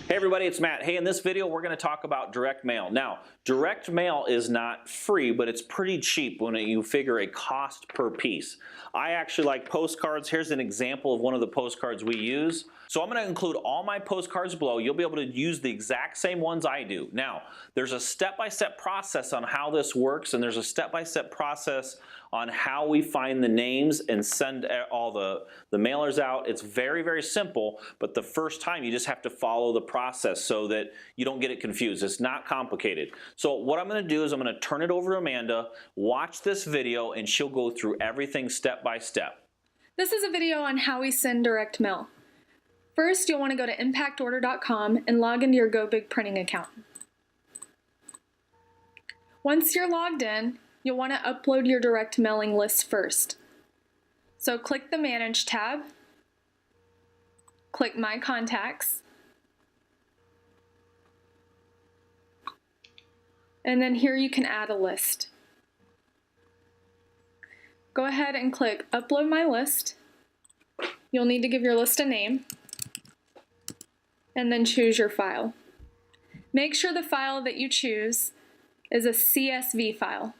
Hey everybody, it's Matt. Hey, in this video we're going to talk about direct mail. Now, direct mail is not free, but it's pretty cheap when you figure a cost per piece. I actually like postcards. Here's an example of one of the postcards we use. So I'm going to include all my postcards below. You'll be able to use the exact same ones I do. Now, there's a step-by-step process on how this works, and there's a step-by-step process on how we find the names and send all the mailers out. It's very, very simple, but the first time you just have to follow the process so that you don't get it confused. It's not complicated. So what I'm going to do is I'm going to turn it over to Amanda, watch this video, and she'll go through everything step by step. This is a video on how we send direct mail. First, you'll want to go to impactorder.com and log into your GoBig printing account. Once you're logged in, you'll want to upload your direct mailing list first. So click the Manage tab, click My Contacts, and then here you can add a list. Go ahead and click Upload My List. You'll need to give your list a name, and then choose your file. Make sure the file that you choose is a CSV file.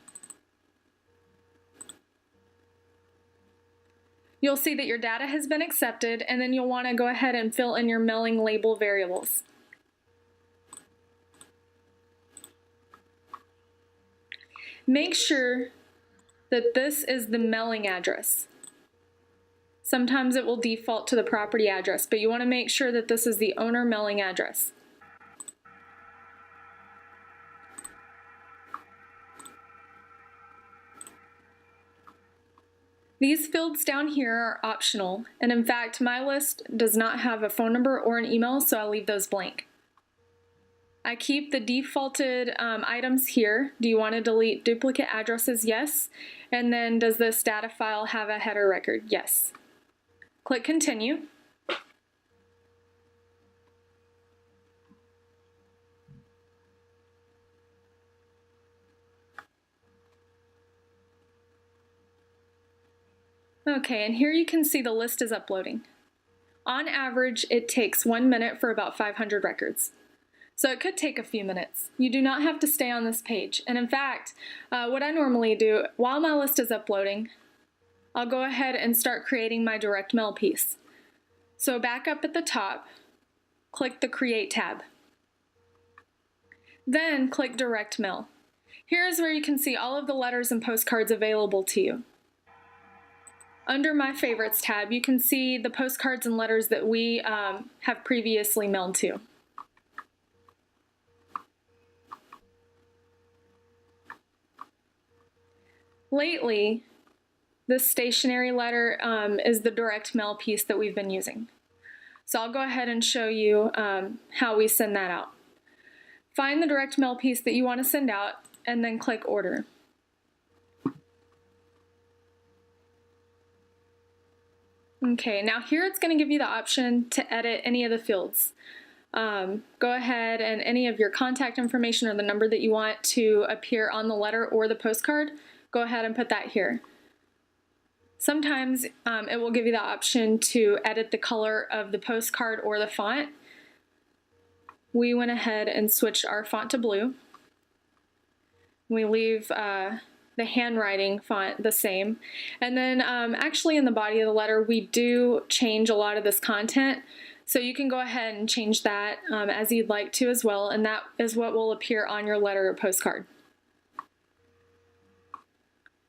You'll see that your data has been accepted, and then you'll want to go ahead and fill in your mailing label variables. Make sure that this is the mailing address. Sometimes it will default to the property address, but you want to make sure that this is the owner mailing address. These fields down here are optional, and in fact, my list does not have a phone number or an email, so I'll leave those blank. I keep the defaulted items here. Do you want to delete duplicate addresses? Yes. And then does this data file have a header record? Yes. Click Continue. Okay, and here you can see the list is uploading. On average, it takes 1 minute for about 500 records. So it could take a few minutes. You do not have to stay on this page. And in fact, what I normally do, while my list is uploading, I'll go ahead and start creating my direct mail piece. So back up at the top, click the Create tab. Then click Direct Mail. Here is where you can see all of the letters and postcards available to you. Under My Favorites tab, you can see the postcards and letters that we have previously mailed to. Lately, this stationery letter is the direct mail piece that we've been using. So I'll go ahead and show you how we send that out. Find the direct mail piece that you want to send out and then click Order. Okay, now here it's going to give you the option to edit any of the fields. Go ahead and any of your contact information or the number that you want to appear on the letter or the postcard, go ahead and put that here. Sometimes it will give you the option to edit the color of the postcard or the font. We went ahead and switched our font to blue. We leave the handwriting font the same. And then actually in the body of the letter, we do change a lot of this content. So you can go ahead and change that as you'd like to as well, and that is what will appear on your letter or postcard.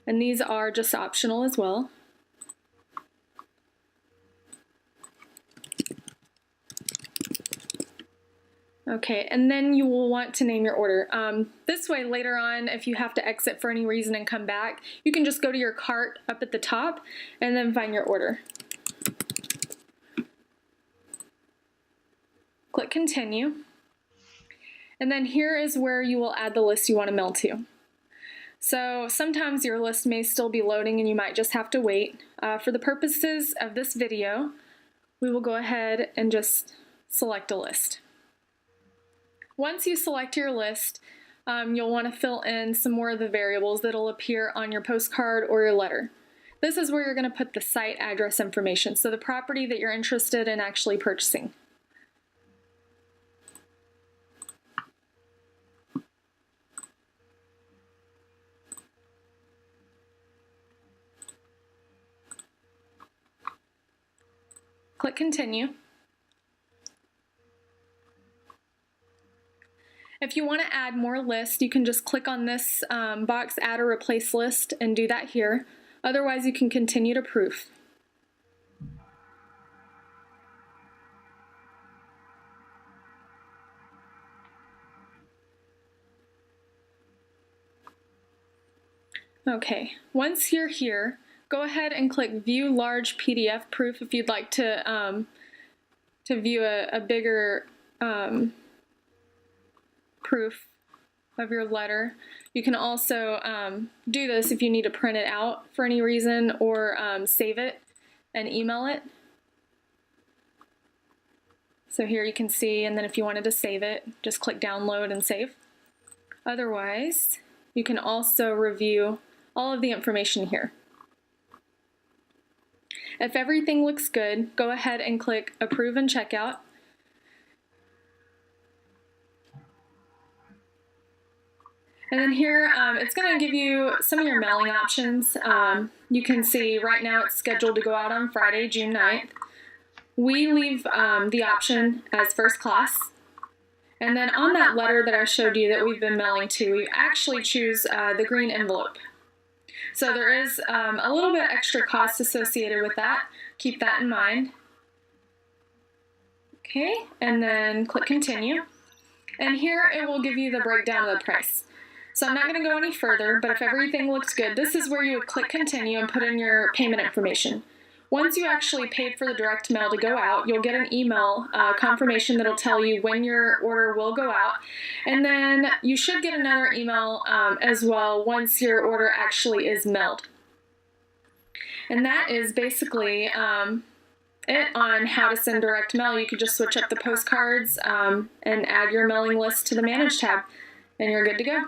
And these are just optional as well. Okay, and then you will want to name your order. This way, later on, if you have to exit for any reason and come back, you can just go to your cart up at the top and then find your order. Click Continue. And then here is where you will add the list you want to mail to. So sometimes your list may still be loading and you might just have to wait. For the purposes of this video, we will go ahead and just select a list. Once you select your list, you'll want to fill in some more of the variables that will appear on your postcard or your letter. This is where you're going to put the site address information, so the property that you're interested in actually purchasing. Click continue. If you want to add more lists, you can just click on this box, add or replace list, and do that here. Otherwise, you can continue to proof. Okay, once you're here, go ahead and click View Large PDF Proof if you'd like to view a bigger proof of your letter. You can also do this if you need to print it out for any reason, or save it and email it. So here you can see, and then if you wanted to save it, just click download and save. Otherwise, you can also review all of the information here. If everything looks good, go ahead and click Approve and Checkout. And then here, it's going to give you some of your mailing options. You can see right now it's scheduled to go out on Friday, June 9th. We leave the option as first class. And then on that letter that I showed you that we've been mailing to, we actually choose the green envelope. So there is a little bit extra cost associated with that. Keep that in mind. Okay, and then click continue. And here it will give you the breakdown of the price. So I'm not going to go any further, but if everything looks good, this is where you would click continue and put in your payment information. Once you actually paid for the direct mail to go out, you'll get an email confirmation that'll tell you when your order will go out. And then you should get another email as well once your order actually is mailed. And that is basically it on how to send direct mail. You could just switch up the postcards and add your mailing list to the Manage tab, and you're good to go.